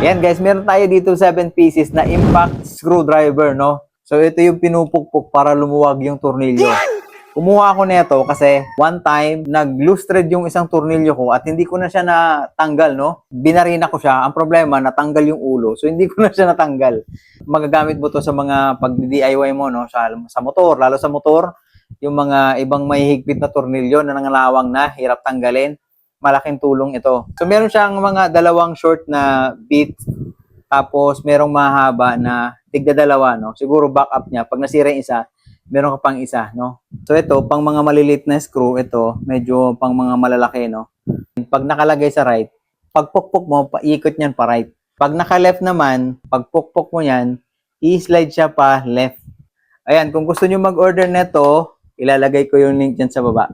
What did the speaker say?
Yan guys, meron tayo dito 7 pieces na impact screwdriver, no? So ito yung pinupukpok para lumuwag yung tornilyo. Kumuha ako nito kasi one time nag-loose thread yung isang tornilyo ko at hindi ko na siya natanggal, no? Binarina ko siya. Ang problema, natanggal yung ulo. So hindi ko na siya natanggal. Magagamit mo to sa mga pag-DIY mo, no? Sa motor, lalo sa motor, yung mga ibang may higpit na tornilyo na nangalawang na, hirap tanggalin. Malaking tulong ito. So meron siyang mga dalawang short na bit, tapos merong mahaba na tigda dalawa, no? Siguro backup niya. Pag nasira yung isa, meron ka pang isa, no? So ito, pang mga malilit na screw, ito, medyo pang mga malalaki, no? Pag nakalagay sa right, pag pukpok mo, paikot niyan pa right. Pag naka-left naman, pag pukpok mo yan, i-slide siya pa left. Ayan, kung gusto niyo mag-order nito, ilalagay ko yung link dyan sa baba.